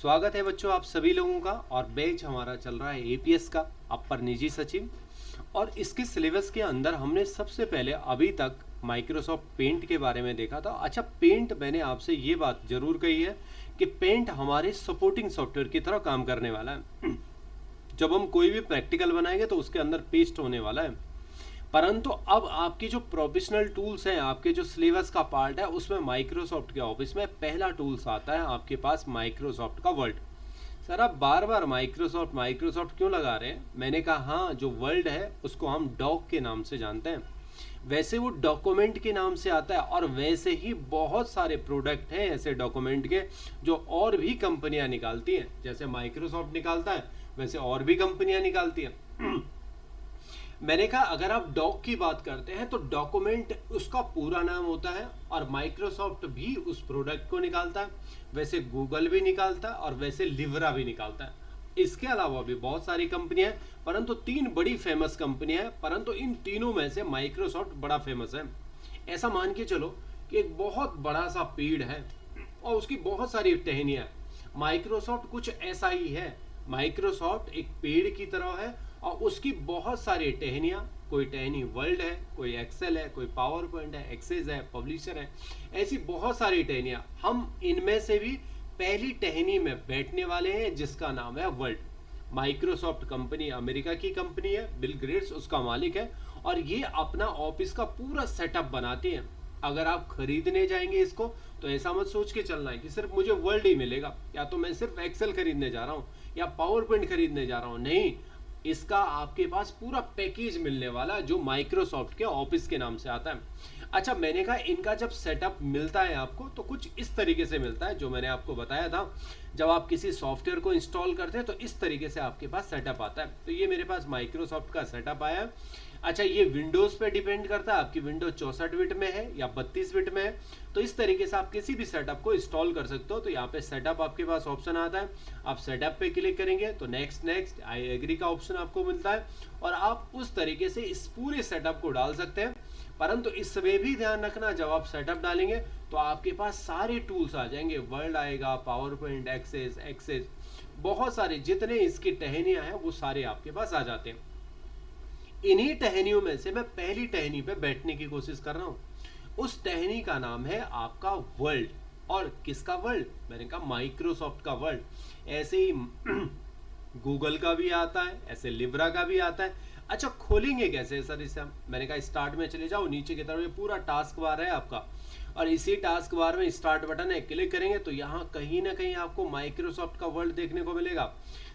स्वागत है बच्चों आप सभी लोगों का। और बैच हमारा चल रहा है एपीएस का, अपर निजी सचिव। और इसके सिलेबस के अंदर हमने सबसे पहले अभी तक माइक्रोसॉफ्ट पेंट के बारे में देखा था। अच्छा, पेंट मैंने आपसे ये बात जरूर कही है कि पेंट हमारे सपोर्टिंग सॉफ्टवेयर की तरह काम करने वाला है। जब हम कोई भी प्रैक्टिकल बनाएंगे तो उसके अंदर पेस्ट होने वाला है। परंतु अब आपकी जो प्रोफेशनल टूल्स हैं, आपके जो सिलेबस का पार्ट है, उसमें माइक्रोसॉफ्ट के ऑफिस में पहला टूल्स आता है आपके पास माइक्रोसॉफ्ट का वर्ड। सर आप बार बार माइक्रोसॉफ्ट माइक्रोसॉफ्ट क्यों लगा रहे हैं? मैंने कहा हाँ, जो वर्ड है उसको हम डॉक के नाम से जानते हैं, वैसे वो डॉक्यूमेंट के नाम से आता है। और वैसे ही बहुत सारे प्रोडक्ट हैं ऐसे डॉक्यूमेंट के जो और भी कंपनियां निकालती हैं। जैसे माइक्रोसॉफ्ट निकालता है वैसे और भी कंपनियां निकालती हैं। मैंने कहा अगर आप डॉक की बात करते हैं तो डॉक्यूमेंट उसका पूरा नाम होता है, और माइक्रोसॉफ्ट भी उस प्रोडक्ट को निकालता है, वैसे गूगल भी निकालता है और वैसे लिवरा भी निकालता है। इसके अलावा भी बहुत सारी कंपनियां हैं, परंतु तीन बड़ी फेमस कंपनियां हैं, परंतु इन तीनों में से माइक्रोसॉफ्ट बड़ा फेमस है। ऐसा मान के चलो कि एक बहुत बड़ा सा पेड़ है और उसकी बहुत सारी टहनियां। माइक्रोसॉफ्ट कुछ ऐसा ही है। माइक्रोसॉफ्ट एक पेड़ की तरह है और उसकी बहुत सारी टहनियाँ। कोई टहनी वर्ल्ड है, कोई एक्सेल है, कोई पावर पॉइंट है, एक्सेस है, पब्लिशर है, ऐसी बहुत सारी टहनियाँ। हम इनमें से भी पहली टहनी में बैठने वाले हैं जिसका नाम है वर्ल्ड। माइक्रोसॉफ्ट कंपनी अमेरिका की कंपनी है, बिल गेट्स उसका मालिक है, और ये अपना ऑफिस का पूरा सेटअप बनाती है। अगर आप खरीदने जाएंगे इसको तो ऐसा मत सोच के चलना है कि सिर्फ मुझे वर्ल्ड ही मिलेगा, या तो मैं सिर्फ एक्सेल खरीदने जा रहा हूँ या पावर पॉइंट खरीदने जा रहा हूँ। नहीं, इसका आपके पास पूरा पैकेज मिलने वाला है जो माइक्रोसॉफ्ट के ऑफिस के नाम से आता है। अच्छा, मैंने कहा इनका जब सेटअप मिलता है आपको तो कुछ इस तरीके से मिलता है जो मैंने आपको बताया था। जब आप किसी सॉफ्टवेयर को इंस्टॉल करते हैं तो इस तरीके से आपके पास सेटअप आता है। तो ये मेरे पास माइक्रोसॉफ्ट का सेटअप आया है। अच्छा, ये विंडोज पे डिपेंड करता है, आपकी विंडो 64 बिट में है या 32 बिट में है। तो इस तरीके से आप किसी भी सेटअप को इंस्टॉल कर सकते हो। तो यहाँ पे सेटअप आपके पास ऑप्शन आता है, आप सेटअप पे क्लिक करेंगे तो नेक्स्ट नेक्स्ट आई एग्री का ऑप्शन आपको मिलता है, और आप उस तरीके से इस पूरे सेटअप को डाल सकते हैं। परंतु इसमें भी ध्यान रखना, जब आप सेटअप डालेंगे तो आपके पास सारे टूल्स आ जाएंगे। वर्ड आएगा, पावर पॉइंट, एक्सेस, बहुत सारे जितने इसकी टहनियाँ हैं वो सारे आपके पास आ जाते हैं। इन्हीं टहनियों में से मैं पहली टहनी पे बैठने की कोशिश कर रहा हूं। उस टहनी का नाम है आपका वर्ल्ड। और किसका वर्ल्ड? मैंने कहा माइक्रोसॉफ्ट का वर्ल्ड। ऐसे ही गूगल का भी आता है, ऐसे लिब्रा का भी आता है। अच्छा, खोलेंगे कैसे सर इसे हम? मैंने कहा स्टार्ट में चले जाओ, नीचे की तरफ ये पूरा टास्क बार है आपका, और इसी टास्क बार में स्टार्ट बटन है, क्लिक करेंगे तो यहाँ कहीं ना कहीं आपको माइक्रोसॉफ्ट का वर्ल्ड देखने को मिलेगा।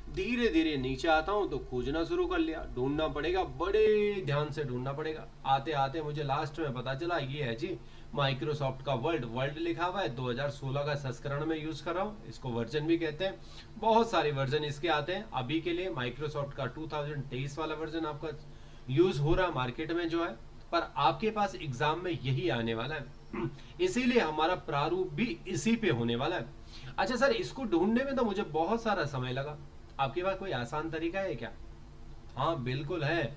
धीरे धीरे नीचे आता हूँ तो खोजना शुरू कर लिया, ढूंढना पड़ेगा, बड़े ध्यान से ढूंढना पड़ेगा। आते आते मुझे लास्ट में पता चला ये है जी माइक्रोसॉफ्ट का वर्ल्ड। वर्ल्ड लिखा हुआ है, 2016 का संस्करण में यूज कर रहा हूँ। इसको वर्जन भी कहते हैं, बहुत सारे वर्जन इसके आते हैं। अभी के लिए माइक्रोसॉफ्ट का 2023 वाला वर्जन आपका यूज हो रहा मार्केट में जो है, पर आपके पास एग्जाम में यही आने वाला है, इसीलिए हमारा प्रारूप भी इसी पे होने वाला है। अच्छा सर, इसको ढूंढने में तो मुझे बहुत सारा समय लगा, आपके पास कोई आसान तरीका है क्या? हाँ बिल्कुल है।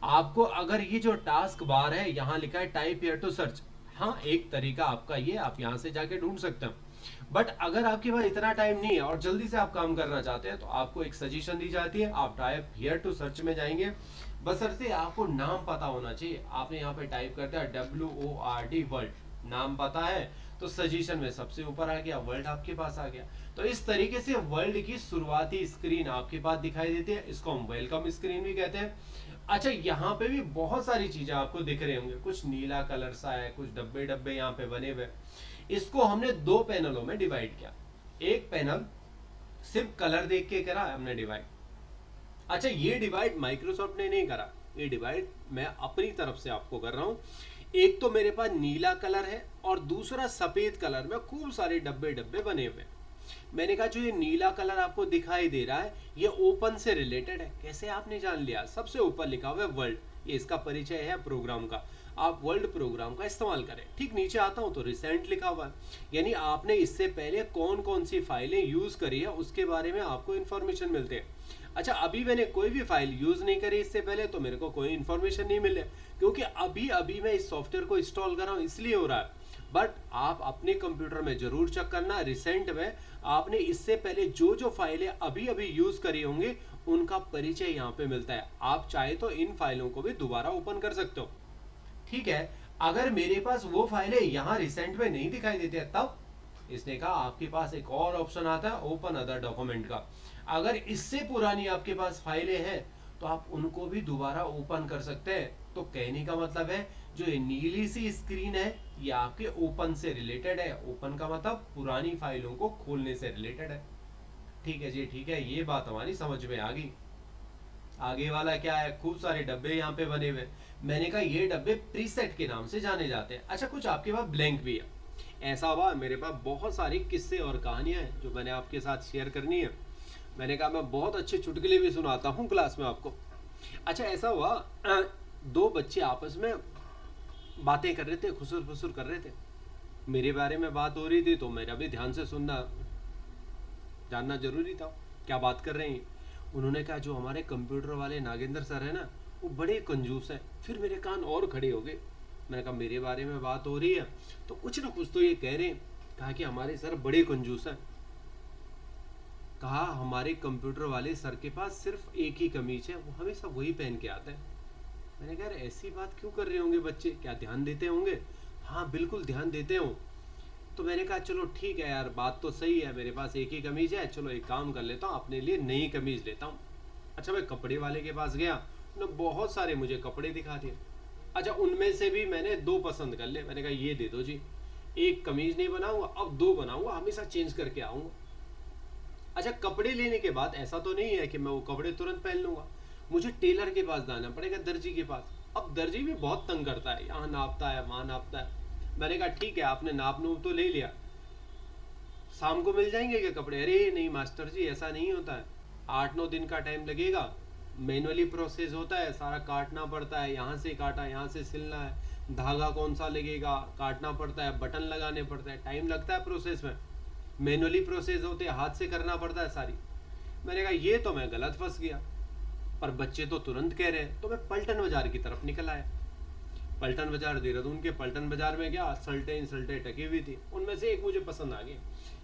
आपको अगर ये जो टास्क बार है यहाँ लिखा है टाइप हियर टू सर्च, हाँ एक तरीका आपका ये, आप यहाँ से जाके ढूंढ सकते हैं। बट अगर आपके पास इतना टाइम नहीं है और जल्दी से आप काम करना चाहते हैं तो आपको एक सजेशन दी जाती है, आप टाइप हियर टू सर्च में जाएंगे। बशर्ते आपको नाम पता होना चाहिए। आपने यहाँ पे टाइप कर दिया WORD वर्ल्ड, नाम पता है तो सजेशन में सबसे ऊपर आ गया, वर्ल्ड आपके पास आ गया। तो इस तरीके से वर्ल्ड की शुरुआती स्क्रीन आपके पास दिखाई देती है, इसको हम वेलकम स्क्रीन भी कहते हैं। अच्छा, यहाँ पे भी बहुत सारी चीजें आपको दिख रहे होंगे, कुछ नीला कलर सा है, कुछ डब्बे डब्बे यहाँ पे बने हुए। इसको हमने दो पैनलों में डिवाइड किया। एक पैनल सिर्फ कलर देख के करा हमने डिवाइड। अच्छा, ये डिवाइड माइक्रोसॉफ्ट ने नहीं करा, ये डिवाइड मैं अपनी तरफ से आपको कर रहा हूँ। एक तो मेरे पास नीला कलर है और दूसरा सफेद कलर में खूब सारे डब्बे डब्बे बने हुए। मैंने कहा जो ये नीला कलर आपको दिखाई दे रहा है ये ओपन से रिलेटेड है। कैसे आपने जान लिया? सबसे ऊपर लिखा हुआ है वर्ल्ड, ये इसका परिचय है प्रोग्राम का। आप वर्ल्ड प्रोग्राम का इस्तेमाल करें। ठीक नीचे आता हूं तो रिसेंट लिखा हुआ है, यानी आपने इससे पहले कौन कौन सी फाइलें यूज करी है उसके बारे में आपको इन्फॉर्मेशन मिलते हैं। अच्छा, अभी मैंने कोई भी फाइल यूज नहीं करी इससे पहले तो मेरे को कोई इन्फॉर्मेशन नहीं मिले, क्योंकि अभी अभी मैं इस सॉफ्टवेयर को इंस्टॉल कर रहा हूँ इसलिए हो रहा है। बट आप अपने कंप्यूटर में जरूर चेक करना, रिसेंट में आपने इससे पहले जो जो फाइलें अभी अभी यूज करी होंगे उनका परिचय यहाँ पे मिलता है। आप चाहे तो इन फाइलों को भी दोबारा ओपन कर सकते हो। ठीक है, अगर मेरे पास वो फाइलें यहाँ रिसेंट में नहीं दिखाई देती है, तब इसने कहा आपके पास एक और ऑप्शन आता है ओपन अदर डॉक्यूमेंट का। अगर इससे पुरानी आपके पास फाइलें हैं तो आप उनको भी दोबारा ओपन कर सकते हैं। तो कहने का मतलब है जो ये नीली सी स्क्रीन है ये आपके ओपन से रिलेटेड है। ओपन का मतलब पुरानी फाइलों को खोलने से रिलेटेड है। ठीक है जी, ठीक है, ये बात हमारी समझ में आ गई। आगे वाला क्या है, खूब सारे डब्बे यहाँ पे बने हुए। मैंने कहा ये डब्बे प्रीसेट के नाम से जाने जाते हैं। अच्छा, कुछ आपके पास ब्लैंक भी है। ऐसा हुआ मेरे पास बहुत सारी किस्से और कहानियां हैं जो मैंने आपके साथ शेयर करनी है। मैंने कहा मैं बहुत अच्छे चुटकुले भी सुनाता हूँ क्लास में आपको। अच्छा, ऐसा हुआ दो बच्चे आपस में बातें कर रहे थे, खुसुर फुसुर कर रहे थे। मेरे बारे में बात हो रही थी तो मेरा भी ध्यान से सुनना जानना जरूरी था क्या बात कर रहे हैं। उन्होंने कहा जो हमारे कंप्यूटर वाले नागेंद्र सर है ना वो बड़े कंजूस है। फिर मेरे कान और खड़े हो गए। मैंने कहा मेरे बारे में बात हो रही है तो कुछ ना कुछ तो ये कह रहे हैं। कहा कि हमारे सर बड़े कंजूस हैं। कहा हमारे कंप्यूटर वाले सर के पास सिर्फ एक ही कमीज है, वो हमेशा वही पहन के आता है। मैंने कहा ऐसी बात क्यों कर रहे होंगे बच्चे, क्या ध्यान देते होंगे? हाँ बिल्कुल ध्यान देते हो। तो मैंने कहा चलो ठीक है यार, बात तो सही है, मेरे पास एक ही कमीज है, चलो एक काम कर लेता हूँ, अपने लिए नई कमीज लेता हूँ। अच्छा, मैं कपड़े वाले के पास गया, उन्होंने बहुत सारे मुझे कपड़े दिखा दिए। अच्छा, उनमें से भी मैंने दो पसंद कर ले। मैंने कहा ये दे दो जी, एक कमीज नहीं बनाऊंगा, अब दो बनाऊंगा, हमेशा चेंज करके आऊंगा। अच्छा, कपड़े लेने के बाद ऐसा तो नहीं है कि मैं वो कपड़े तुरंत पहन लूंगा, मुझे टेलर के पास जाना पड़ेगा, दर्जी के पास। अब दर्जी भी बहुत तंग करता है, यहाँ नापता है वहां नापता है। मैंने कहा ठीक है, आपने नाप नूप तो ले लिया, शाम को मिल जाएंगे क्या कपड़े? अरे नहीं मास्टर जी, ऐसा नहीं होता है, 8-9 दिन का टाइम लगेगा, मैनुअली प्रोसेस होता है, सारा काटना पड़ता है, यहाँ से काटा, यहाँ से सिलना है, धागा कौन सा लगेगा काटना पड़ता है, बटन लगाने पड़ता है, टाइम लगता है प्रोसेस में, मैनुअली प्रोसेस होते हैं, हाथ से करना पड़ता है सारी। मैंने कहा ये तो मैं गलत फंस गया, पर बच्चे तो तुरंत कह रहे हैं। तो मैं पलटन बाजार की तरफ निकल आया। पलटन बाजार, देहरादून के पलटन बाजार में गया, सल्टें टकी हुई थी, उनमें से एक मुझे पसंद आ गई।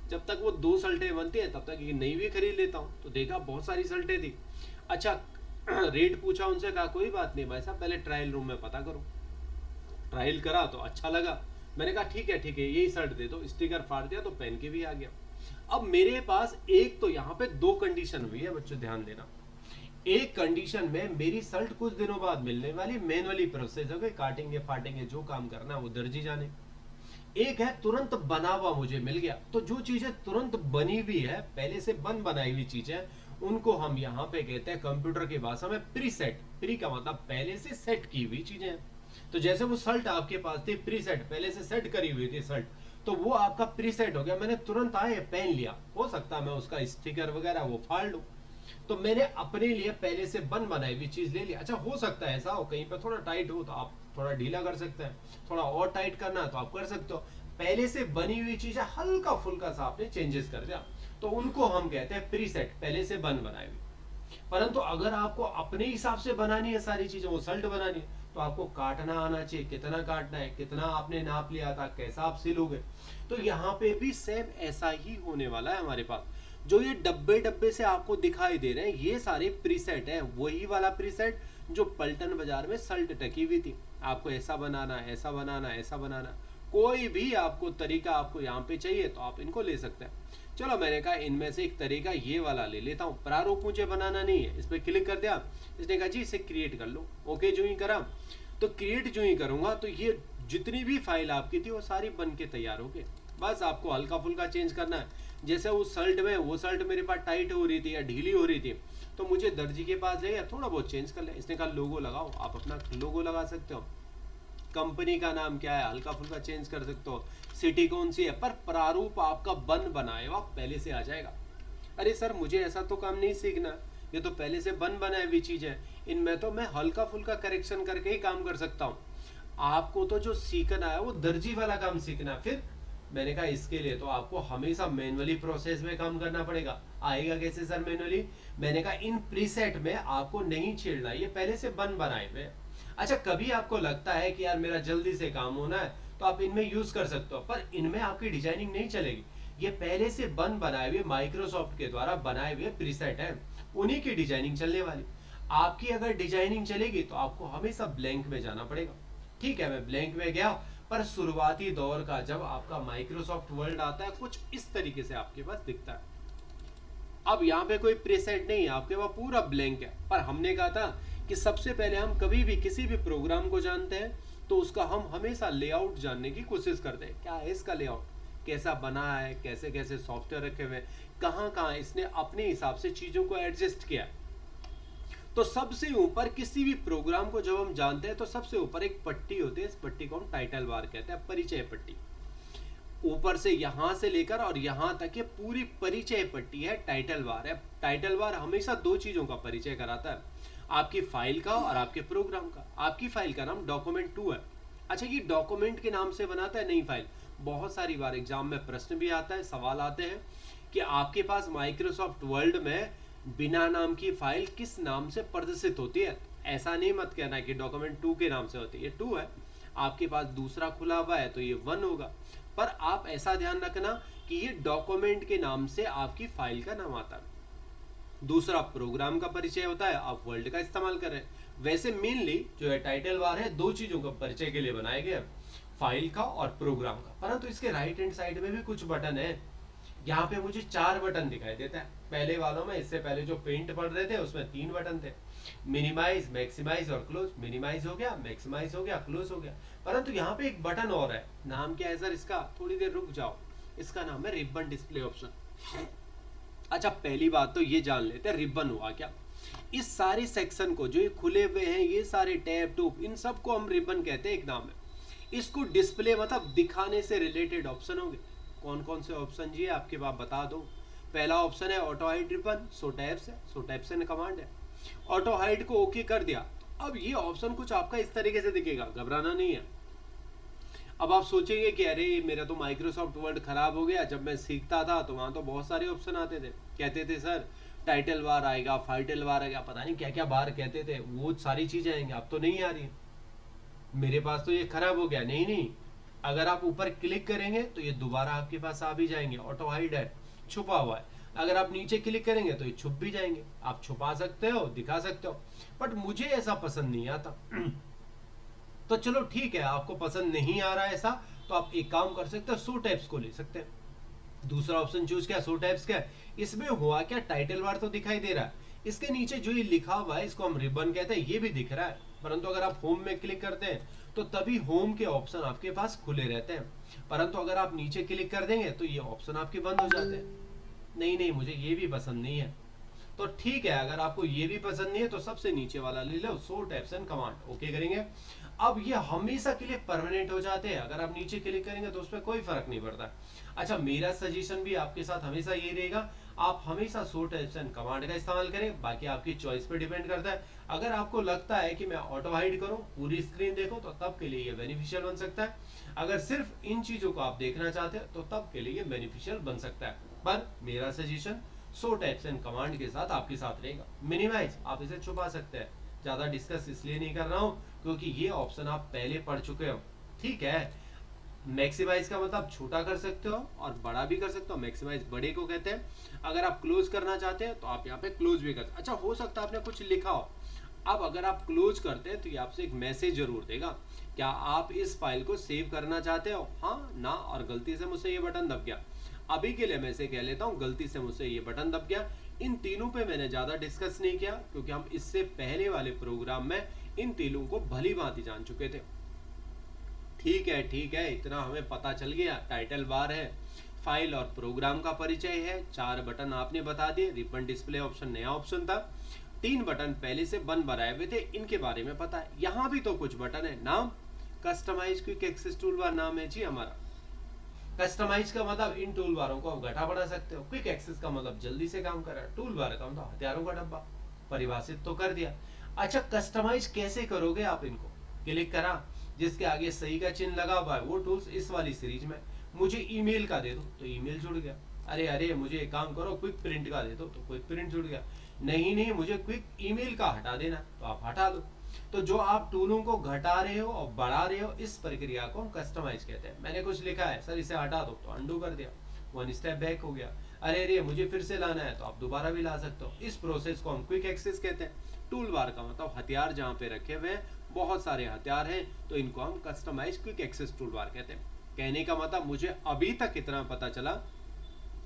जब तक वो 2 सल्टें बनती है तब तक एक नई भी खरीद लेता हूँ। तो देखा बहुत सारी सल्टें थी। अच्छा, रेट पूछा उनसे, कहा कोई बात नहीं भाई साहब, पहले ट्रायल रूम में पता करो। ट्रायल करा तो अच्छा लगा। मैंने कहा ठीक है यही शर्ट दे दो, स्टिकर फाड़ दिया तो पहन के भी आ गया। अब मेरे पास एक तो यहाँ पे 2 कंडीशन हुई है बच्चों, ध्यान देना। एक कंडीशन में मेरी शर्ट कुछ दिनों बाद मिलने वाली, मैनुअली प्रोसेस हो गई, काटेंगे फाटेंगे, जो काम करना वो दर्जी जाने। एक है तुरंत बना हुआ मुझे मिल गया। तो जो चीजें तुरंत बनी हुई है, पहले से बनाई हुई चीजें, उनको हम यहाँ पे कहते हैं कंप्यूटर की भाषा में प्रीसेट। प्री का मतलब पहले से सेट की हुई चीजें। तो जैसे वो शर्ट आपके पास थी प्रीसेट, पहले से सेट करी हुई थी शर्ट, तो वो आपका प्रीसेट हो गया। मैंने तुरंत आए पहन लिया, हो सकता है मैं उसका स्टिकर वगैरह वो फाड़ लूं, तो मैंने अपने लिए पहले से बनाई हुई चीज ले ली। अच्छा, हो सकता है ऐसा हो कहीं पे थोड़ा टाइट हो तो आप थोड़ा ढीला कर सकते हैं, थोड़ा और टाइट करना है तो आप कर सकते हो। पहले से बनी हुई चीजें हल्का फुल्का सा आपने चेंजेस कर दिया, तो उनको हम कहते हैं प्रीसेट, पहले से बनाई हुई। परंतु अगर आपको अपने हिसाब से बनानी है सारी चीजें, वो सल्ट बनानी है, तो आपको काटना आना चाहिए, कितना काटना है, कितना आपने नाप लिया था, कैसा आप सिलोगे। तो यहाँ पे भी सेम ऐसा ही होने वाला है हमारे पास। जो ये डब्बे डब्बे से आपको दिखाई दे रहे हैं ये सारे प्रीसेट हैं, वही वाला प्रीसेट जो पलटन बाजार में सल्ट टकी हुई थी। आपको ऐसा बनाना, ऐसा बनाना, ऐसा बनाना, कोई भी आपको तरीका आपको यहाँ पे चाहिए तो आप इनको ले सकते हैं। चलो, मैंने कहा इनमें से एक तरीका ये वाला ले लेता हूँ। प्रारूप मुझे बनाना नहीं है, इस पर क्लिक कर दिया, इसने कहा जी इसे क्रिएट कर लो। ओके जो ही करा, तो क्रिएट जो ही करूंगा तो ये जितनी भी फाइल आपकी थी वो सारी बन के तैयार हो गई। बस आपको हल्का फुल्का चेंज करना है। जैसे उस शर्ट में, वो शर्ट मेरे पास टाइट हो रही थी या ढीली हो रही थी, तो मुझे दर्जी के पास जाइए, थोड़ा बहुत चेंज कर ले। इसने कहा लोगो लगाओ, आप अपना लोगो लगा सकते हो, कंपनी का नाम क्या है हल्का फुल्का चेंज कर सकते हो, सिटी कौन सी है, पर प्रारूप आपका बनाए हुआ पहले से आ जाएगा। अरे सर मुझे ऐसा तो काम नहीं सीखना, ये तो पहले से बनाई हुई चीज है, इनमें तो मैं हल्का फुल्का करेक्शन करके ही काम कर सकता हूँ। आपको तो जो सीखना है वो दर्जी वाला काम सीखना है। फिर मैंने कहा इसके लिए तो आपको हमेशा मैनुअली प्रोसेस में काम करना पड़ेगा। आएगा कैसे सर मैनुअली? मैंने कहा इन प्रीसेट में आपको नहीं छेड़ना, ये पहले से बनाए हुए। अच्छा, कभी आपको लगता है कि यार मेरा जल्दी से काम होना है तो आप इनमें यूज कर सकते हो, पर इनमें आपकी डिजाइनिंग नहीं चलेगी। ये पहले से बनाए हुए माइक्रोसॉफ्ट के द्वारा बनाए हुए प्रीसेट हैं, उन्हीं की डिजाइनिंग चलने वाली। आपकी अगर डिजाइनिंग चलेगी तो आपको हमेशा ब्लैंक में जाना पड़ेगा। ठीक है, मैं ब्लैंक में गया, पर शुरुआती दौर का जब आपका माइक्रोसॉफ्ट वर्ड आता है कुछ इस तरीके से आपके पास दिखता है। अब यहाँ पे कोई प्रीसेट नहीं है, आपके पास पूरा ब्लैंक है। पर हमने कहा था कि सबसे पहले हम कभी भी किसी भी प्रोग्राम को जानते हैं तो उसका हम हमेशा लेआउट जानने की कोशिश करते हैं। क्या है इसका लेआउट, कैसा बना है, कैसे कैसे सॉफ्टवेयर रखे हुए, कहाँ कहाँ इसने अपने हिसाब से चीजों को एडजस्ट किया है। तो सबसे ऊपर किसी भी प्रोग्राम को जब हम जानते हैं तो सबसे ऊपर एक पट्टी होती है, इस पट्टी को हम टाइटल बार कहते हैं, परिचय पट्टी। ऊपर से यहां से लेकर और यहां तक ये पूरी परिचय पट्टी है, टाइटल बार है। टाइटल बार हमेशा दो चीजों का परिचय कराता है, आपकी फाइल का और आपके प्रोग्राम का। आपकी फाइल का नाम डॉक्यूमेंट 2 है। अच्छा, ये डॉक्यूमेंट के नाम से बनाता है, नहीं फाइल। बहुत सारी बार एग्जाम में प्रश्न भी आता है, सवाल आते हैं कि आपके पास माइक्रोसॉफ्ट वर्ड में बिना नाम की फाइल किस नाम से प्रदर्शित होती है। ऐसा नहीं मत कहना कि डॉक्यूमेंट 2 के नाम से होती है, ये 2 है। आपके पास दूसरा खुला हुआ है तो ये 1 होगा। पर आप ऐसा ध्यान रखना कि ये डॉक्यूमेंट के नाम से आपकी फाइल का नाम आता है। दूसरा प्रोग्राम का परिचय होता है, आप वर्ल्ड का इस्तेमाल कर रहे हैं। वैसे मेनली जो है टाइटल बार है दो चीजों का परिचय के लिए बनाया गया, फाइल का और प्रोग्राम का। परंतु इसके राइट हैंड साइड में भी कुछ बटन है। यहाँ पे मुझे 4 बटन दिखाई देता है। पहले वालों में, इससे पहले जो पेंट पढ़ रहे थे उसमें 3 बटन थे, मिनिमाइज, मैक्सिमाइज और क्लोज। मिनिमाइज हो गया, मैक्सिमाइज हो गया, क्लोज हो गया। परंतु यहाँ पे एक बटन और है, नाम क्या है सर इसका, थोड़ी देर रुक जाओ। इसका नाम है रिबन डिस्प्ले ऑप्शन। अच्छा, पहली बात तो ये जान लेते हैं रिबन हुआ क्या। इस सारे सेक्शन को जो ये खुले हुए हैं, ये सारे टैब टूब, इन सबको हम रिबन कहते हैं, एक नाम है। इसको डिस्प्ले मतलब दिखाने से रिलेटेड ऑप्शन होंगे। कौन कौन से ऑप्शन जी आपके पास बता दो। पहला ऑप्शन है ऑटो हाइड रिबन, सो टैब्स है, सो टैब्स से कमांड है। ऑटो हाइड को ओके कर दिया। अब ये ऑप्शन कुछ आपका इस तरीके से दिखेगा, घबराना नहीं है। अब आप सोचेंगे कि अरे मेरा तो माइक्रोसॉफ्ट वर्ड खराब हो गया, जब मैं सीखता था तो वहां तो बहुत सारे ऑप्शन आते थे, कहते थे सर टाइटल बार आएगा, फाइटल बार आएगा, पता नहीं क्या क्या बार कहते थे, वो सारी चीजें आएंगी। अब तो नहीं आ रही, मेरे पास तो ये खराब हो गया। नहीं नहीं, अगर आप ऊपर क्लिक करेंगे तो ये दोबारा आपके पास आ भी जाएंगे। ऑटो हाइड है, छुपा हुआ है। अगर आप नीचे क्लिक करेंगे तो ये छुप भी जाएंगे। आप छुपा सकते हो, दिखा सकते हो, बट मुझे ऐसा पसंद नहीं आता। तो चलो ठीक है, आपको पसंद नहीं आ रहा है ऐसा, तो आप एक काम कर सकते हो, शो टैब्स को ले सकते हैं। दूसरा ऑप्शन चूज किया, शो टैब्स क्या है। इसमें हुआ क्या, टाइटल बार तो दिखाई दे रहा है, इसके नीचे जो ये लिखा हुआ है इसको हम रिबन कहते हैं, ये भी दिख रहा है। परंतु अगर आप होम में क्लिक करते हैं तो तभी होम के ऑप्शन आपके पास खुले रहते हैं। परंतु अगर आप नीचे क्लिक कर देंगे तो ये ऑप्शन आपके बंद हो जाते हैं। नहीं नहीं, मुझे ये भी पसंद नहीं है। तो ठीक है, अगर आपको ये भी पसंद नहीं है तो सबसे नीचे वाला ले लो, show tabs and command, okay करेंगे। अब ये हमेशा के लिए परमानेंट हो जाते हैं, अगर आप नीचे क्लिक करेंगे तो उसमें कोई फर्क नहीं पड़ता। अच्छा, मेरा सजेशन भी आपके साथ हमेशा ये रहेगा, आप हमेशा शो टैब्स एंड कमांड का इस्तेमाल करें। बाकी आपकी चॉइस पे डिपेंड करता है। अगर आपको लगता है कि मैं ऑटो हाइड करूं, पूरी स्क्रीन देखो, तो तब के लिए ये बेनिफिशियल बन सकता है। अगर सिर्फ इन चीजों को आप देखना चाहते हैं तो तब के लिए ये बेनिफिशियल बन सकता है। पर मेरा suggestion show tabs and command के साथ आपके साथ रहेगा। मिनिमाइज, आप इसे छुपा सकते हैं। ज्यादा डिस्कस इसलिए नहीं कर रहा हूं क्योंकि ये ऑप्शन आप पहले पढ़ चुके हो, ठीक है। मैक्सिमाइज का मतलब छोटा कर सकते हो और बड़ा भी कर सकते हो, मैक्सिमाइज बड़े को कहते हैं। अगर आप क्लोज करना चाहते हैं तो आप यहाँ पे क्लोज भी कर सकते। अच्छा, हो सकता है आपने कुछ लिखा हो, अब अगर आप क्लोज करते हैं तो ये आपसे एक मैसेज जरूर देगा, क्या आप इस फाइल को सेव करना चाहते हो, हाँ ना, और गलती से मुझसे ये बटन दब गया। अभी के लिए मैं इसे कह लेता हूँ, गलती से मुझसे ये बटन दब गया। इन तीनों पे मैंने ज्यादा डिस्कस नहीं किया क्योंकि हम इससे पहले वाले प्रोग्राम में इन तीनों को भली भांति जान चुके थे। ठीक है, इतना हमें पता चल गया। टाइटल बार है, फाइल और प्रोग्राम का परिचय है, 4 बटन आपने बता दिए। रिबन डिस्प्ले ऑप्शन नया ऑप्शन था, 3 बटन पहले से बनाए हुए थे, इनके बारे में पता है। यहाँ भी तो कुछ बटन है। नाम customise quick access tool bar नाम है जी हमारा। कस्टमाइज का मतलब इन टूल बारों को आप घटा बढ़ा सकते हो। क्विक एक्सेस का मतलब जल्दी से काम कर रहा है। टूल बार का मतलब हथियारों का डब्बा, परिभाषित तो कर दिया। अच्छा, कस्टमाइज कैसे करोगे आप इनको, क्लिक करा, जिसके आगे सही का चिन्ह लगा हुआ है वो टूल्स इस वाली सीरीज में। मुझे ईमेल का दे दो तो ईमेल जुड़ गया। अरे मुझे एक काम करो, क्विक प्रिंट का दे दो तो क्विक प्रिंट जुड़ गया। नहीं मुझे क्विक ईमेल का हटा देना तो आप हटा दो। तो जो आप टूलों को घटा रहे हो और बढ़ा रहे हो, इस प्रक्रिया को हम कस्टमाइज कहते हैं। मैंने कुछ लिखा है, सर इसे हटा दो, तो अंडू कर दिया, वन स्टेप बैक हो गया। अरे मुझे फिर से लाना है, तो आप दोबारा भी ला सकते हो। इस प्रोसेस को हम क्विक एक्सेस कहते हैं। टूल बार का मतलब हथियार जहाँ पे रखे हुए हैं, बहुत सारे हथियार हैं, तो इनको हम customise quick access tool bar कहते हैं। कहने का मतलब मुझे अभी तक इतना पता चला,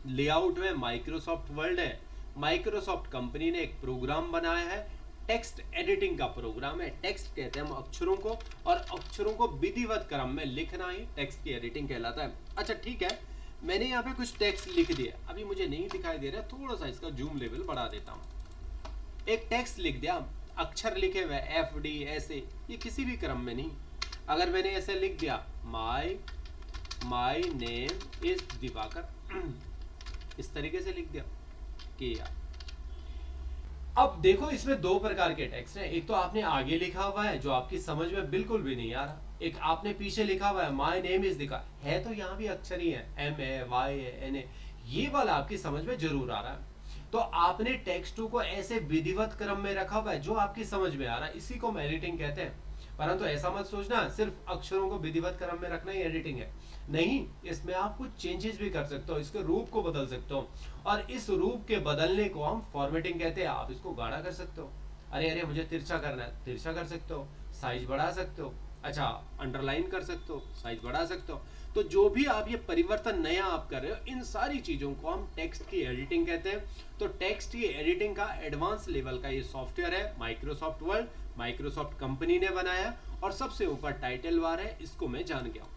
लेआउट में माइक्रोसॉफ्ट वर्ड है, माइक्रोसॉफ्ट कंपनी ने एक प्रोग्राम बनाया है, टेक्स्ट एडिटिंग का प्रोग्राम है। टेक्स्ट कहते हैं हम अक्षरों को, और अक्षरों को विधिवत क्रम में लिखना ही टेक्स्ट की एडिटिंग कहलाता है। अच्छा ठीक है, मैंने यहाँ पे कुछ टेक्स्ट लिख दिया, अभी मुझे नहीं दिखाई दे रहा, थोड़ा सा इसका जूम लेवल बढ़ा देता हूँ। एक टेक्स्ट लिख दिया, अक्षर लिखे हुए FD ऐसे, ये किसी भी क्रम में नहीं। अगर मैंने ऐसे लिख दिया माई नेम इज दिवाकर, इस तरीके से लिख दिया किया। अब देखो इसमें दो प्रकार के टेक्स्ट हैं। एक तो आपने आगे लिखा हुआ है जो आपकी समझ में बिल्कुल भी नहीं आ रहा, एक आपने पीछे लिखा हुआ है माय नेम इज दिखा है, तो यहाँ भी अक्षर ही है, MAYNA, ये वाला आपकी समझ में जरूर आ रहा है। तो आपने टेक्स्ट को ऐसे विधिवत क्रम में रखा हुआ है जो आपकी समझ में आ रहा है, इसी को हम एडिटिंग कहते हैं। परंतु ऐसा मत सोचना सिर्फ अक्षरों को विधिवत क्रम में रखना ही एडिटिंग है, नहीं, इसमें आप कुछ चेंजेस भी कर सकते हो, इसके रूप को बदल सकते हो, और इस रूप के बदलने को हम फॉर्मेटिंग कहते हैं। आप इसको गाढ़ा कर सकते हो, अरे मुझे तिरछा करना है, तिरछा कर सकते हो, साइज बढ़ा सकते हो, अच्छा अंडरलाइन कर सकते हो, साइज बढ़ा सकते हो। तो जो भी आप ये परिवर्तन नया आप कर रहे हो, इन सारी चीजों को हम टेक्स्ट की एडिटिंग कहते हैं। तो टेक्स्ट की एडिटिंग का एडवांस लेवल का ये सॉफ्टवेयर है, माइक्रोसॉफ्ट वर्ड, माइक्रोसॉफ्ट कंपनी ने बनाया, और सबसे ऊपर टाइटल बार है, इसको मैं जान गया।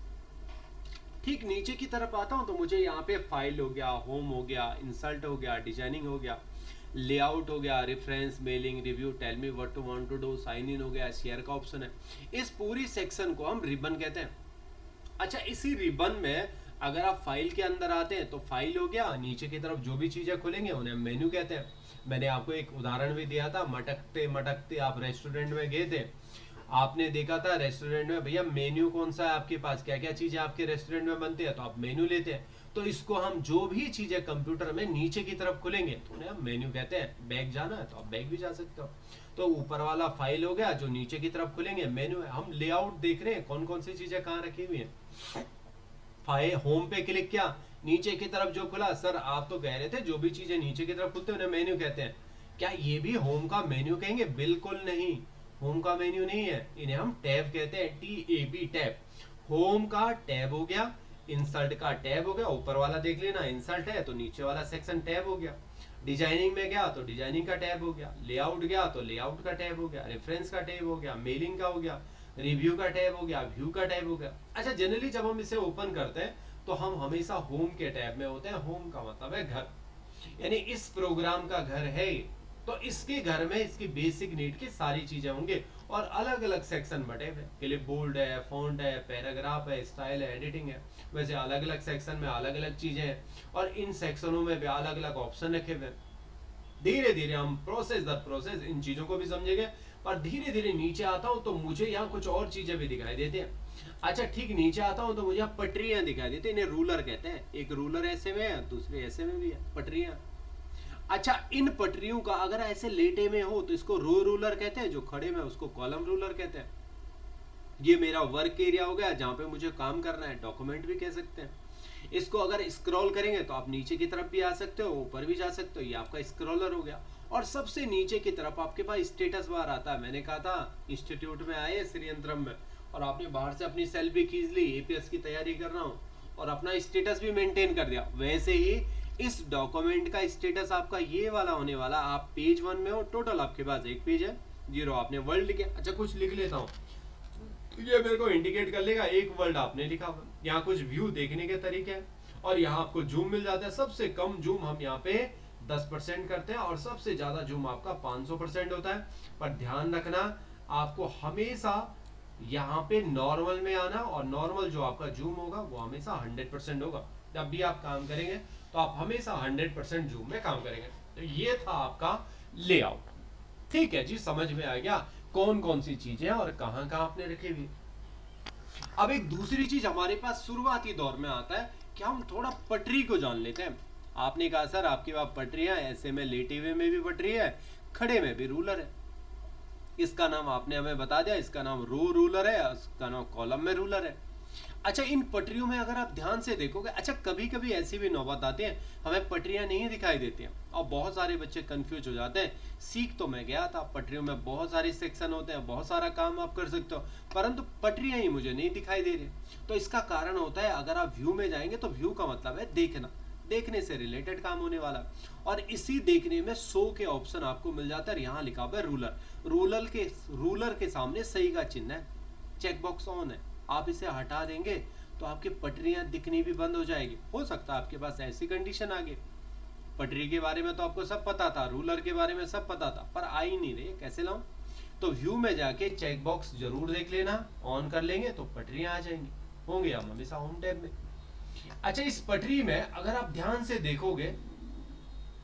ठीक नीचे की तरफ आता हूं तो मुझे यहाँ पे फाइल हो गया, होम हो गया, इंसर्ट हो गया, डिजाइनिंग हो गया, लेआउट हो गया, reference, mailing, review, tell me what to want to do, sign in हो गया, शेयर का ऑप्शन है। इस पूरी सेक्शन को हम रिबन कहते हैं। अच्छा, इसी रिबन में अगर आप फाइल के अंदर आते हैं तो फाइल हो गया, नीचे की तरफ जो भी चीजें खुलेंगे उन्हें मेन्यू कहते हैं। मैंने आपको एक उदाहरण भी दिया था, मटकते मटकते आप रेस्टोरेंट में गए थे, आपने देखा था रेस्टोरेंट में भैया मेन्यू कौन सा है आपके पास, क्या क्या चीजें आपके रेस्टोरेंट में बनती है, तो आप मेन्यू लेते हैं। तो इसको हम जो भी चीजें कंप्यूटर में नीचे की तरफ खुलेंगे तो उन्हें हम मेन्यू कहते हैं। बैग जाना है तो आप बैग भी जा सकते हो। तो ऊपर वाला फाइल हो गया, जो नीचे की तरफ खुलेंगे मेन्यू है। हम लेआउट देख रहे हैं कौन कौन सी चीजें कहाँ रखी हुई है। फाइल होम पे क्लिक किया, नीचे की तरफ जो खुला, सर आप तो कह रहे थे जो भी चीजें नीचे की तरफ खुलते हैं उन्हें मेन्यू कहते हैं, क्या ये भी होम का मेन्यू कहेंगे? बिल्कुल नहीं, होम का मेन्यू नहीं है, इन्हें हम टैब कहते हैं, TAB टैब। होम का टैब हो गया, इंसर्ट का टैब हो गया, ऊपर वाला देख लेना इंसर्ट है तो नीचे वाला सेक्शन टैब हो गया। डिजाइनिंग में गया तो डिजाइनिंग का टैब हो गया, लेआउट गया तो लेआउट का टैब हो गया, रेफरेंस का टैब हो गया, मेलिंग का हो गया, रिव्यू का टैब हो गया, व्यू का टैब हो गया। अच्छा, जनरली जब हम इसे ओपन करते हैं तो हम हमेशा होम के टैब में होते हैं। होम का मतलब है घर, यानी इस प्रोग्राम का घर है, तो इसके घर में इसकी बेसिक नीड की सारी चीजें होंगे, और अलग अलग सेक्शन बटे हुए, क्लिपबोर्ड है, फॉन्ट है, पैराग्राफ है, स्टाइल है, एडिटिंग है, वैसे अलग अलग सेक्शन में अलग अलग चीजें हैं, और इन सेक्शनों में भी अलग अलग ऑप्शन रखे हुए। धीरे धीरे हम प्रोसेस दर प्रोसेस इन चीजों को भी समझेंगे, पर धीरे धीरे नीचे आता हूं तो मुझे यहाँ कुछ और चीजें भी दिखाई देती हैं। अच्छा ठीक, नीचे आता हूं तो मुझे यहाँ पटरियां दिखाई देती हैं, इन्हें रूलर कहते हैं। एक रूलर ऐसे में है, दूसरे ऐसे में भी है, पटरियां। अच्छा, इन पटरियों का अगर ऐसे लेटे में हो तो इसको रो रूलर कहते हैं, जो खड़े में उसको कॉलम रूलर कहते हैं। ये मेरा वर्क एरिया हो गया जहां पे मुझे काम करना है, डॉक्यूमेंट भी कह सकते हैं। इसको अगर स्क्रॉल करेंगे तो आप नीचे की तरफ भी आ सकते हो, ऊपर भी जा सकते हो, ये आपका स्क्रॉलर हो गया। और सबसे नीचे की तरफ आपके पास स्टेटस बार आता है। मैंने कहा था इंस्टीट्यूट में आए श्रीयंत्रम में, और आपने बाहर से अपनी सेल्फी खींच ली, APS की तैयारी कर रहा हूँ, और अपना स्टेटस भी मेंटेन कर दिया, वैसे ही इस डॉक्यूमेंट का स्टेटस आपका ये वाला होने वाला। आप पेज 1 में हो, टोटल आपके पास एक पेज है, 0 आपने वर्ड लिखे। अच्छा, कुछ लिख लेता हूँ, ये मेरे को इंडिकेट कर लेगा एक वर्ड आपने लिखा। यहाँ कुछ व्यू देखने के तरीके हैं, और यहाँ आपको जूम मिल जाता है। सबसे कम जूम हम यहाँ पे 10% करते हैं, और सबसे ज्यादा जूम आपका 500% होता है। पर ध्यान रखना, आपको हमेशा यहाँ पे नॉर्मल में आना, और नॉर्मल जो आपका जूम होगा वो हमेशा 100% होगा। जब भी आप काम करेंगे तो आप हमेशा 100% जूम में काम करेंगे। तो ये था आपका लेआउट। ठीक है जी, समझ में आ गया कौन कौन सी चीजें और कहां कहां आपने रखी हुई। अब एक दूसरी चीज हमारे पास शुरुआती दौर में आता है कि हम थोड़ा पटरी को जान लेते हैं। आपने कहा सर आपके पास पटरी है, ऐसे में लेटे हुए में भी पटरी है, खड़े में भी रूलर है। इसका नाम आपने हमें बता दिया, इसका नाम रो रूलर है, इसका नाम कॉलम में रूलर है। अच्छा, इन पटरियों में अगर आप ध्यान से देखोगे, अच्छा कभी कभी ऐसी भी नौबत आती है हमें पटरियां नहीं दिखाई देती हैं और बहुत सारे बच्चे कंफ्यूज हो जाते हैं। सीख तो मैं गया था, पटरियों में बहुत सारे सेक्शन होते हैं, बहुत सारा काम आप कर सकते हो, परंतु पटरियां ही मुझे नहीं दिखाई दे रही। तो इसका कारण होता है, अगर आप व्यू में जाएंगे तो व्यू का मतलब है देखना, देखने से रिलेटेड काम होने वाला, और इसी देखने में 100 के ऑप्शन आपको मिल जाता है। यहाँ लिखा हुआ है रूलर, रूलर के सामने सही का चिन्ह है, चेकबॉक्स ऑन है, आप इसे हटा देंगे तो आपकी पटरियां दिखनी भी बंद हो जाएगी। हो सकता है आपके पास ऐसी कंडीशन आ गई, पटरी के बारे में तो आपको सब पता था, रूलर के बारे में सब पता था, पर आ ही नहीं रही, कैसे लाऊं? तो व्यू में जाके चेक बॉक्स जरूर देख लेना, ऑन कर लेंगे तो पटरियां आ जाएंगी, होंगे हम हमेशा होम टैब में। अच्छा, इस पटरी में अगर आप ध्यान से देखोगे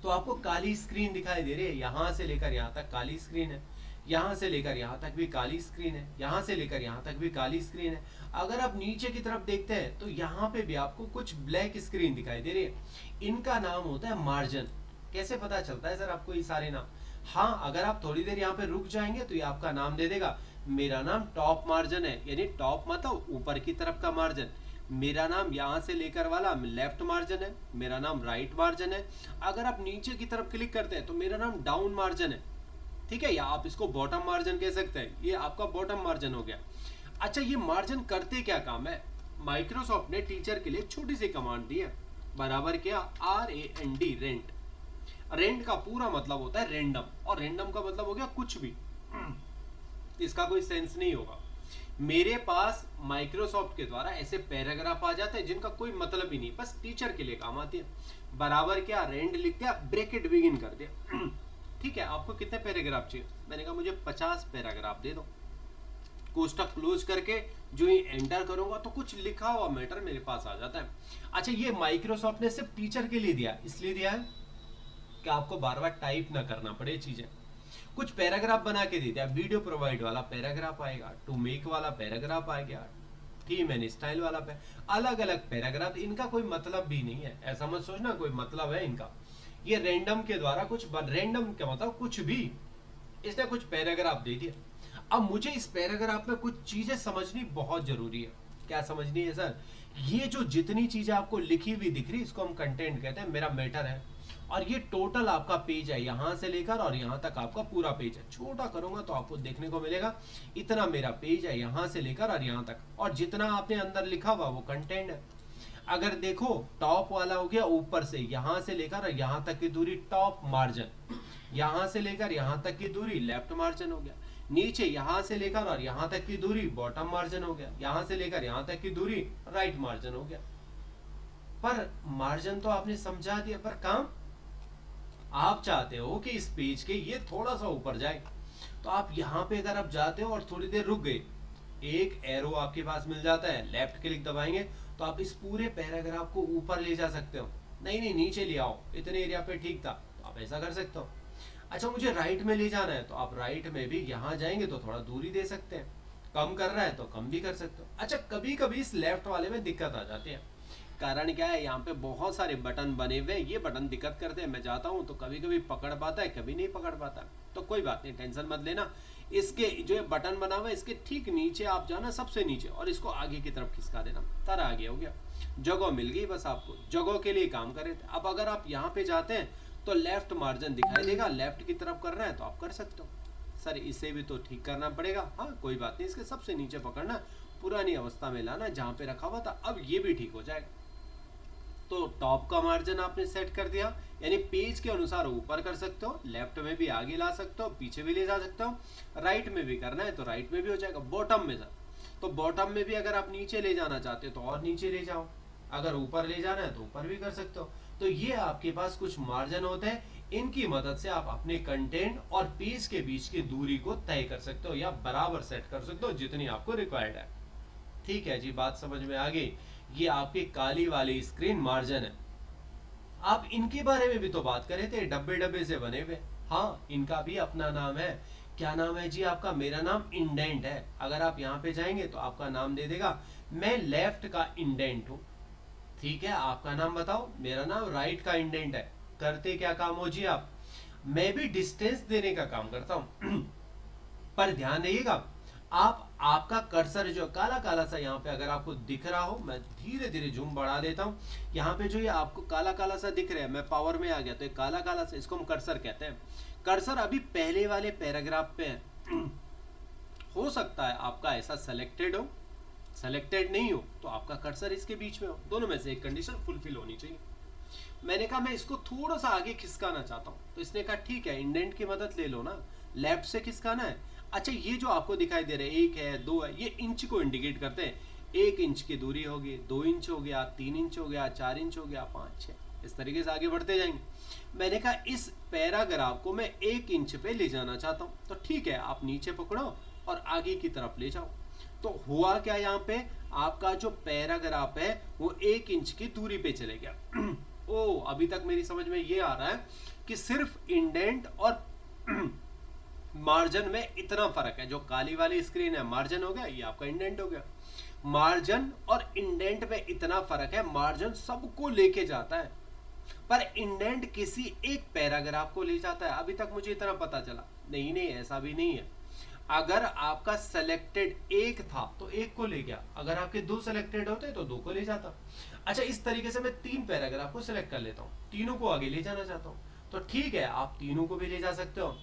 तो आपको काली स्क्रीन दिखाई दे रही है, यहां से लेकर यहां तक काली स्क्रीन है, यहां से लेकर यहां तक भी काली स्क्रीन है, यहां से लेकर यहां तक भी काली स्क्रीन है। अगर आप नीचे की तरफ देखते हैं तो यहां पे भी आपको कुछ ब्लैक स्क्रीन दिखाई दे रही है, इनका नाम होता है मार्जिन। कैसे पता चलता है सर आपको ये सारे नाम? हाँ, अगर आप थोड़ी देर यहाँ पे रुक जाएंगे तो ये आपका नाम दे देगा, मेरा नाम टॉप मार्जिन है, यानी टॉप मतलब ऊपर की तरफ का मार्जिन। मेरा नाम यहां से लेकर वाला लेफ्ट मार्जिन है, मेरा नाम राइट मार्जिन है। अगर आप नीचे की तरफ क्लिक करते हैं तो मेरा नाम डाउन मार्जिन है, ठीक है, या आप इसको बॉटम मार्जिन कह सकते हैं, ये आपका बॉटम मार्जिन हो गया। अच्छा, ये मार्जिन करते क्या काम है? माइक्रोसॉफ्ट ने टीचर के लिए छोटी सी कमांड दी है, बराबर क्या, RAND, रेंट। रेंट का पूरा मतलब होता है रेंडम, और रेंडम का मतलब हो गया कुछ भी, इसका कोई सेंस नहीं होगा। मेरे पास माइक्रोसॉफ्ट के द्वारा ऐसे पैराग्राफ आ जाते हैं जिनका कोई मतलब ही नहीं, बस टीचर के लिए काम आती है। बराबर क्या, रेंड लिख दिया, ब्रैकेट बिगिन कर दिया, ठीक है। आपको कितने पैराग्राफ चाहिए? मैंने कहा मुझे 50 पैराग्राफ दे दो। कोष्टक क्लोज करके जो ही एंटर करूंगा तो कुछ लिखा हुआ मैटर मेरे पास आ जाता है। अच्छा, ये माइक्रोसॉफ्ट ने सिर्फ टीचर के लिए दिया, इसलिए दिया है कि आपको बार बार टाइप ना करना पड़े चीजें। कुछ पैराग्राफ बना के दे दिया, वीडियो प्रोवाइड वाला पैराग्राफ आएगा, टू मेक वाला पैराग्राफ आ गया, थीम एंड स्टाइल वाला अलग अलग पैराग्राफ, इनका कोई मतलब भी नहीं है, ऐसा मत सोचना कोई मतलब है इनका। ये रैंडम के द्वारा कुछ रैंडम का मतलब कुछ भी, इसने कुछ पैराग्राफ दे दिया। अब मुझे इस पैराग्राफ में कुछ चीजें समझनी बहुत जरूरी है। क्या समझनी है सर? ये जो जितनी चीजें आपको लिखी हुई दिख रही, इसको हम कंटेंट कहते हैं, मेरा मैटर है, और ये टोटल आपका पेज है, यहां से लेकर और यहां तक आपका पूरा पेज है। छोटा करूंगा तो आपको देखने को मिलेगा इतना मेरा पेज है, यहां से लेकर और यहां तक, और जितना आपने अंदर लिखा हुआ वो कंटेंट है। अगर देखो, टॉप वाला हो गया ऊपर से यहां से लेकर और यहां तक की दूरी टॉप मार्जिन, यहां से लेकर यहां तक की दूरी लेफ्ट मार्जिन हो गया, नीचे यहां से लेकर और यहां तक की दूरी बॉटम मार्जिन हो गया, यहां से लेकर यहां तक की दूरी राइट मार्जिन हो गया। पर मार्जिन तो आपने समझा दिया, पर काम आप चाहते हो कि इस पेज के ये थोड़ा सा ऊपर जाए, तो आप यहाँ पे अगर आप जाते हो और थोड़ी देर रुक गए, एक एरो आपके पास मिल जाता है, लेफ्ट क्लिक दबाएंगे तो आप इस पूरे पैराग्राफ को ऊपर ले जा सकते हो। नहीं नहीं, नीचे ले आओ, इतने एरिया पे ठीक था, तो आप ऐसा कर सकते हो। अच्छा, मुझे राइट में ले जाना है तो आप राइट में भी यहाँ जाएंगे तो थोड़ा दूरी दे सकते हैं, कम कर रहा है तो कम भी कर सकते हो। अच्छा, कभी कभी इस लेफ्ट वाले में दिक्कत आ जाती है, कारण क्या है, यहाँ पे बहुत सारे बटन बने हुए हैं, ये बटन दिक्कत करते हैं। मैं जाता हूँ तो कभी कभी पकड़ पाता है, कभी नहीं पकड़ पाता, तो कोई बात नहीं, टेंशन मत लेना। इसके जो बटन बना हुआ है, इसके ठीक नीचे आप जाना, सबसे नीचे, और इसको आगे की तरफ खिसका देना, तारा आगे हो गया, जगह मिल गई, बस आपको जगह के लिए काम करे। अब अगर आप यहाँ पे जाते हैं तो लेफ्ट मार्जिन दिखाई देगा, लेफ्ट की तरफ करना है तो आप कर सकते हो। सर इसे भी तो ठीक करना पड़ेगा, हाँ कोई बात नहीं, इसके सबसे नीचे पकड़ना, पुरानी अवस्था में लाना जहाँ पे रखा हुआ था, अब ये भी ठीक हो जाएगा। तो टॉप का मार्जिन आपने सेट कर दिया, यानी पेज के अनुसार ऊपर कर सकते हो, लेफ्ट में भी आगे ला सकते हो, पीछे भी ले जा सकते हो, राइट में भी करना है तो राइट में भी हो जाएगा। बॉटम में तो बॉटम में भी अगर आप नीचे ले जाना चाहते हो तो और नीचे ले जाओ, अगर ऊपर ले जाना है तो ऊपर भी कर सकते हो। तो ये आपके पास कुछ मार्जिन होते हैं, इनकी मदद से आप अपने कंटेंट और पेज के बीच की दूरी को तय कर सकते हो या बराबर सेट कर सकते हो जितनी आपको रिक्वायर्ड है। ठीक है जी, बात समझ में आ गई। ये आपकी काली वाली स्क्रीन मार्जिन है। आप इनके बारे में भी तो बात कर रहे थे, डब्बे डब्बे से बने हुए, हाँ इनका भी अपना नाम है। क्या नाम है जी आपका? मेरा नाम इंडेंट है। अगर आप यहाँ पे जाएंगे तो आपका नाम दे देगा, मैं लेफ्ट का इंडेंट हूँ, ठीक है। आपका नाम बताओ? मेरा नाम राइट का इंडेंट है। करते क्या काम हो जी आप? मैं भी डिस्टेंस देने का काम करता हूँ पर ध्यान रहिएगा, आपका कर्सर जो काला काला सा यहाँ पे अगर आपको दिख रहा हो, मैं धीरे धीरे जूम बढ़ा देता हूँ, यहाँ पे जो ये आपको काला काला सा दिख रहा है, मैं पावर में आ गया तो ये काला काला सा, इसको हम कर्सर कहते हैं। कर्सर अभी पहले वाले पैराग्राफ पे है। हो सकता है आपका ऐसा सेलेक्टेड हो, सेलेक्टेड नहीं हो तो आपका कर्सर इसके बीच में हो, दोनों में से एक कंडीशन फुलफिल होनी चाहिए। मैंने कहा मैं इसको थोड़ा सा आगे खिसकाना चाहता हूँ, तो इसने कहा ठीक है इंडेंट की मदद ले लो ना, लेफ्ट से खिसकाना है। अच्छा ये जो आपको दिखाई दे रहा है, 1 है 2 है, ये इंच को इंडिकेट करते हैं। 1 इंच की दूरी होगी, 2 इंच हो गया, 3 इंच हो गया, 4 इंच हो गया, 5 6, इस तरीके से आगे बढ़ते जाएंगे। मैंने कहा इस पैराग्राफ को मैं 1 इंच पे ले जाना चाहता हूँ, तो ठीक है आप नीचे पकड़ो और आगे की तरफ ले जाओ। तो हुआ क्या, यहाँ पे आपका जो पैराग्राफ है वो 1 इंच की दूरी पे चले गया। ओ अभी तक मेरी समझ में ये आ रहा है कि सिर्फ इंडेंट और मार्जिन में इतना फर्क है। जो काली वाली स्क्रीन है मार्जिन हो गया, ये आपका इंडेंट हो गया। मार्जिन और इंडेंट में इतना फर्क है, मार्जिन सबको लेके जाता है पर इंडेंट किसी एक पैराग्राफ को ले जाता है। अभी तक मुझे इतना पता चला, नहीं नहीं ऐसा भी नहीं है। अगर आपका सेलेक्टेड 1 था तो 1 को ले गया, अगर आपके 2 सेलेक्टेड होते तो 2 को ले जाता। अच्छा इस तरीके से मैं 3 पैराग्राफ को सिलेक्ट कर लेता हूँ, तीनों को आगे ले जाना चाहता हूँ, तो ठीक है आप तीनों को भी ले जा सकते हो।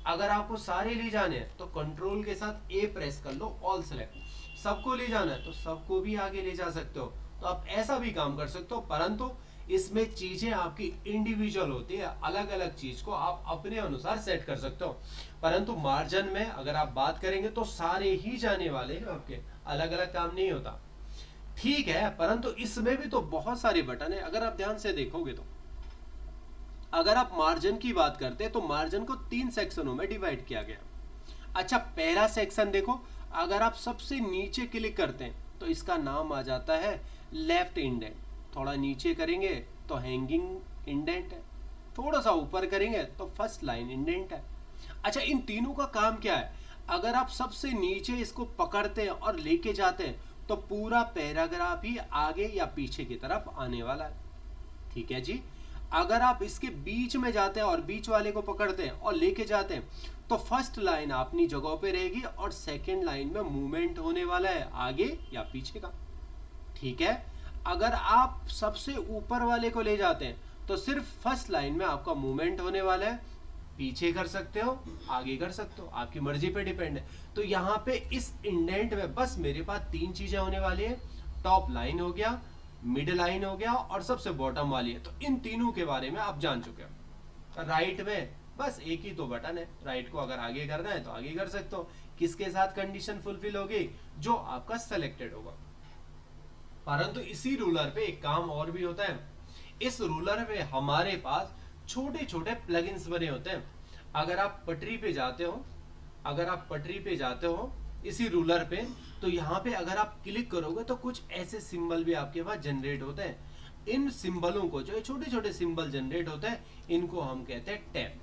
अगर आपको सारे ले जाने हैं तो कंट्रोल के साथ ए प्रेस कर लो, ऑल सेलेक्ट। सबको ले जाना है तो सबको भी आगे ले जा सकते हो, तो आप ऐसा भी काम कर सकते हो। परंतु इसमें चीजें आपकी इंडिविजुअल होती है, अलग अलग चीज को आप अपने अनुसार सेट कर सकते हो। परंतु मार्जिन में अगर आप बात करेंगे तो सारे ही जाने वाले हैं आपके, अलग अलग काम नहीं होता। ठीक है, परंतु इसमें भी तो बहुत सारे बटन है। अगर आप ध्यान से देखोगे तो अगर आप मार्जिन की बात करते हैं तो मार्जिन को 3 सेक्शनों में डिवाइड किया गया। अच्छा पहला सेक्शन देखो, अगर आप सबसे नीचे क्लिक करते हैं तो इसका नाम आ जाता है लेफ्ट इंडेंट। थोड़ा नीचे करेंगे तो हैंगिंग इंडेंट है, थोड़ा सा ऊपर करेंगे तो फर्स्ट लाइन इंडेंट है। अच्छा इन तीनों का काम क्या है, अगर आप सबसे नीचे इसको पकड़ते हैं और लेके जाते हैं तो पूरा पैराग्राफ ही आगे या पीछे की तरफ आने वाला है। ठीक है जी, अगर आप इसके बीच में जाते हैं और बीच वाले को पकड़ते हैं और लेके जाते हैं तो फर्स्ट लाइन अपनी जगह पे रहेगी और सेकंड लाइन में मूवमेंट होने वाला है आगे या पीछे का। ठीक है, अगर आप सबसे ऊपर वाले को ले जाते हैं तो सिर्फ फर्स्ट लाइन में आपका मूवमेंट होने वाला है, पीछे कर सकते हो आगे कर सकते हो, आपकी मर्जी पे डिपेंड है। तो यहाँ पे इस इंडेंट में बस मेरे पास 3 चीजें होने वाली है, टॉप लाइन हो गया, मिड लाइन हो गया और सबसे बॉटम वाली है। तो इन तीनों के बारे में आप जान चुके हो। राइट में बस एक ही तो बटन है, राइट को अगर आगे करना है तो आगे कर सकते हो, किसके साथ कंडीशन फुलफिल होगी, जो आपका सेलेक्टेड होगा। परंतु इसी रूलर पे एक काम और भी होता है, इस रूलर पे हमारे पास छोटे छोटे प्लगइन्स बने होते हैं। अगर आप पटरी पे जाते हो, अगर आप पटरी पे जाते हो इसी रूलर पे, तो यहाँ पे अगर आप क्लिक करोगे तो कुछ ऐसे सिंबल भी आपके पास जनरेट होते हैं। इन सिंबलों को, जो छोटे छोटे सिंबल जनरेट होते हैं, इनको हम कहते हैं टैब।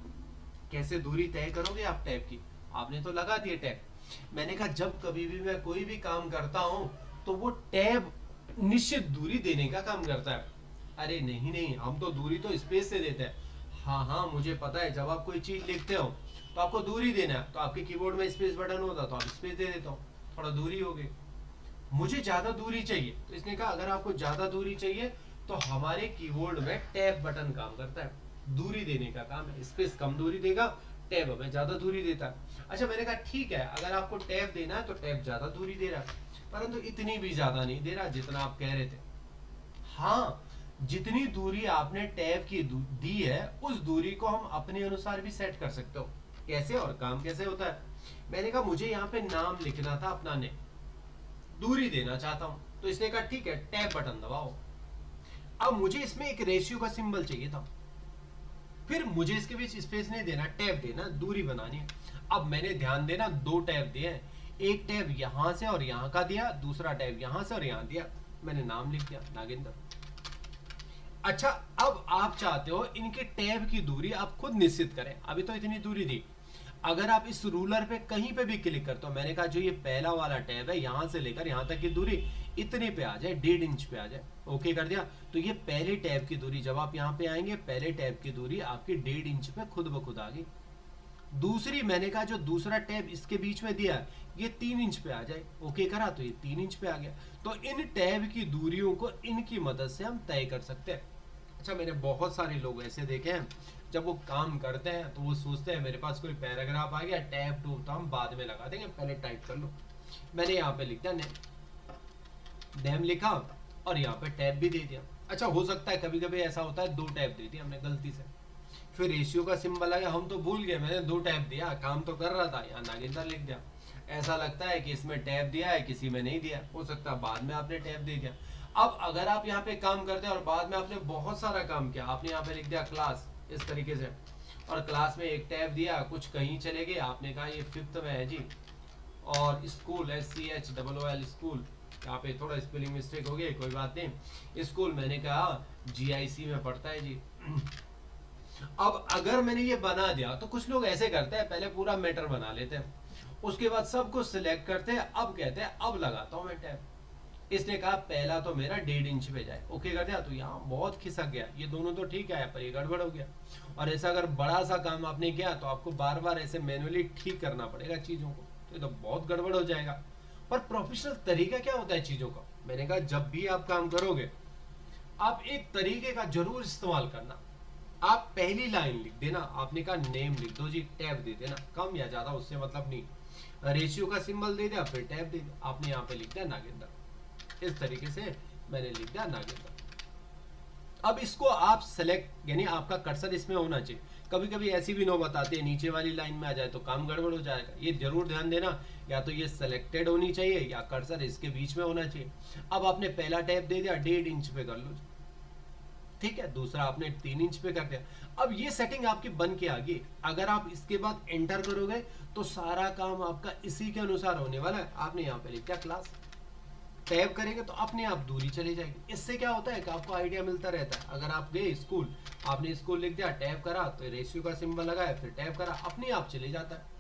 कैसे दूरी तय करोगे आप टैब की, आपने तो लगा दिए टैब। मैंने कहा जब कभी भी मैं कोई भी काम करता हूं तो वो टैब निश्चित दूरी देने का काम करता है। अरे नहीं नहीं, हम तो दूरी तो स्पेस से देते हैं। हाँ हाँ मुझे पता है, जब आप कोई चीज लिखते हो तो आपको दूरी देना है, तो आपके कीबोर्ड में स्पेस बटन होता तो आप स्पेस दे देता हो, थोड़ा दूरी हो गई। मुझे ज्यादा दूरी चाहिए तो इसने कहा अगर आपको ज्यादा दूरी चाहिए तो हमारे कीबोर्ड में टैब बटन काम करता है, दूरी देने का काम है। स्पेस कम दूरी देगा, टैब हमें ज्यादा दूरी देता है। अच्छा मैंने कहा ठीक है, अगर आपको टैब देना है तो टैब ज्यादा दूरी दे रहा है, परंतु इतनी भी ज्यादा नहीं दे रहा जितना आप कह रहे थे। हाँ, जितनी दूरी आपने टैब की दी है उस दूरी को हम अपने अनुसार भी सेट कर सकते हो। कैसे और काम कैसे होता है, मैंने कहा मुझे यहाँ पे नाम लिखना था अपना ने, दूरी देना चाहता हूं, तो इसने कहा ठीक है टैब बटन दबाओ। अब मुझे इसमें एक रेशियो का सिंबल चाहिए था, फिर मुझे इसके बीच स्पेस नहीं देना, टैब देना, दूरी बनानी है। अब मैंने ध्यान देना 2 टैब दिए हैं, एक टैब यहां से और यहां का दिया, दूसरा टैब यहां से और यहां दिया, मैंने नाम लिख दिया नागेंद्र। अच्छा अब आप चाहते हो इनके टैब की दूरी आप खुद निश्चित करें, अभी तो इतनी दूरी दी। अगर आप इस रूलर पे कहीं पे भी क्लिक करते हो, मैंने कहा जो ये पहला वाला टैब है यहां से लेकर यहां तक की दूरी इतने पे आ जाए, 1.5 इंच पे आ जाए, ओके कर दिया। तो ये पहले टैब की दूरी, जब आप यहाँ पे आएंगे पहले टैब की दूरी आपकी 1.5 इंच पे खुद ब खुद आ गई। दूसरी मैंने कहा जो दूसरा टैब इसके बीच में दिया है ये 3 इंच पे आ जाए, ओके करा तो ये 3 इंच पे आ गया। तो इन टैब की दूरियों को इनकी मदद से हम तय कर सकते हैं। अच्छा, मैंने बहुत सारे लोग ऐसे देखे हैं जब वो काम करते हैं तो वो सोचते हैं मेरे पास कोई पैराग्राफ आ गया, टैब टू तो हम बाद में लगा देंगे, पहले टाइप कर लो। मैंने यहाँ पे लिख दिया नेम लिखा और यहाँ पे टैब भी दे दिया। अच्छा, हो सकता है कभी कभी ऐसा होता है 2 टैब दे दिया हमने गलती से, फिर रेशियो का सिंबल आ गया, हम तो भूल गए, मैंने 2 टैब दिया, काम तो कर रहा था, यहाँ नागेंद्र लिख दिया। ऐसा लगता है कि इसमें टैब दिया है, किसी में नहीं दिया, हो सकता है बाद में आपने टैब दे दिया। अब अगर आप यहाँ पे काम करते हैं और बाद में आपने बहुत सारा काम किया, आपने यहाँ पे लिख दिया क्लास इस तरीके से, और क्लास में एक टैब दिया, कुछ कहीं चले गए, आपने कहा ये 5th में है जी, और स्कूल SCHOOL स्कूल, यहाँ पे थोड़ा स्पेलिंग मिस्टेक हो गई, कोई बात नहीं, स्कूल मैंने कहा GIC में पढ़ता है जी। अब अगर मैंने ये बना दिया तो कुछ लोग ऐसे करते हैं, पहले पूरा मैटर बना लेते हैं, उसके बाद सब कुछ सिलेक्ट करते हैं, अब कहते हैं अब लगाता हूं मैं टैब। इसने कहा पहला तो मेरा 1.5 इंच पे जाए, ओके कर दिया, तो यहाँ बहुत खिसक गया, ये दोनों तो ठीक है पर ये गड़बड़ हो गया। और ऐसा अगर बड़ा सा काम आपने किया तो आपको बार बार ऐसे मैनुअली ठीक करना पड़ेगा चीजों को, तो ये तो बहुत गड़बड़ हो जाएगा। पर प्रोफेशनल तरीका क्या होता है चीजों का, मैंने कहा जब भी आप काम करोगे आप एक तरीके का जरूर इस्तेमाल करना। आप पहली लाइन लिख देना, आपने कहा नेम लिख दो जी, टैब दे देना, कम या ज्यादा उससे मतलब नहीं, रेशियो का सिंबल दे दिया, फिर टैब दे दिया, आपने यहाँ पे लिख दिया नागेंद्र, इस तरीके से मैंने लिख दिया नागेंद्र। अब इसको आप सेलेक्ट, यानी आपका कर्सर इसमें होना चाहिए। कभी कभी ऐसी भी नौबत आती है नीचे वाली लाइन में आ जाए तो काम गड़बड़ हो जाएगा, ये जरूर ध्यान देना, या तो ये सेलेक्टेड होनी चाहिए या कर्सर इसके बीच में होना चाहिए। अब आपने पहला टैब दे दिया 1.5 इंच पे कर लो, ठीक है, दूसरा आपने 3 इंच पे कर दिया। अब ये सेटिंग आपकी बन के आ गई, अगर आप इसके बाद एंटर करोगे तो सारा काम आपका इसी के अनुसार होने वाला है। आपने यहाँ पे लिख दिया क्लास, टैब करेंगे तो अपने आप दूरी चली जाएगी। इससे क्या होता है कि आपको आइडिया मिलता रहता है, अगर आप गए स्कूल, आपने स्कूल लिख दिया, टैब करा तो रेशियो का सिंबल लगाया, फिर टैब करा, अपने आप चले जाता है।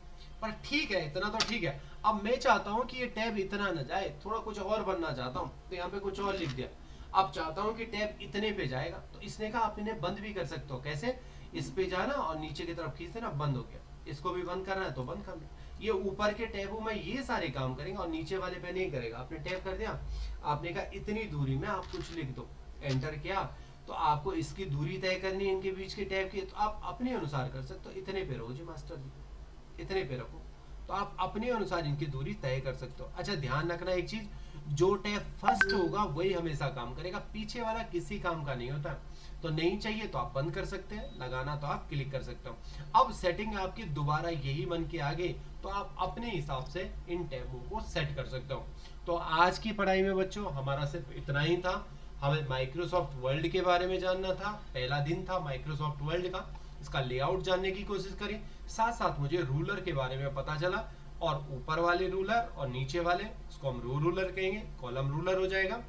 पर ठीक है, इतना तो ठीक है। अब मैं चाहता हूँ कि ये टैब इतना न जाए, थोड़ा कुछ और बनना चाहता हूँ, तो यहाँ पे कुछ और लिख दिया। अब चाहता हूँ कि टैब इतने पे जाएगा, तो इसने कहा आप इन्हें बंद भी कर सकते हो, कैसे, इस पे जाना और नीचे की तरफ खींच देना, बंद हो गया। इसको भी बंद करना है तो बंद कर लो। ये ऊपर के टैबों में ये सारे काम करेंगे और नीचे वाले पे नहीं करेगा। आपने टैब कर दिया, आपने कहा इतनी दूरी में आप कुछ लिख दो, एंटर किया, तो आपको इसकी दूरी तय करनी है इनके बीच के टैब की, तो आप अपने अनुसार कर सकते हो, इतने पे रहो जी मास्टर जी, इतने पे रखो, तो आप अपने अनुसार इनकी दूरी तय कर सकते हो। अच्छा, ध्यान रखना एक चीज, जो टैब फर्स्ट होगा वही हमेशा काम करेगा, पीछे वाला किसी काम का नहीं होता। तो नहीं चाहिए तो आप बंद कर सकते हैं, लगाना तो आप क्लिक कर सकते हो। अब सेटिंग आपकी दोबारा यही बन के आ गई, तो आप अपने हिसाब से इन टैबों को सेट कर सकते हो। तो आज की पढ़ाई में बच्चों हमारा सिर्फ इतना ही था। हमें माइक्रोसॉफ्ट वर्ल्ड के बारे में जानना था, पहला दिन था माइक्रोसॉफ्ट वर्ल्ड का, इसका लेआउट जानने की कोशिश करी, साथ साथ मुझे रूलर के बारे में पता चला, और ऊपर वाले रूलर और नीचे वाले इसको हम रो रूलर कहेंगे, कॉलम रूलर हो जाएगा।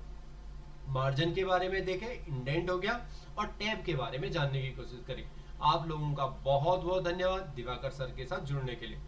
मार्जिन के बारे में देखे, इंडेंट हो गया, और टैब के बारे में जानने की कोशिश करी। आप लोगों का बहुत बहुत धन्यवाद दिवाकर सर के साथ जुड़ने के लिए।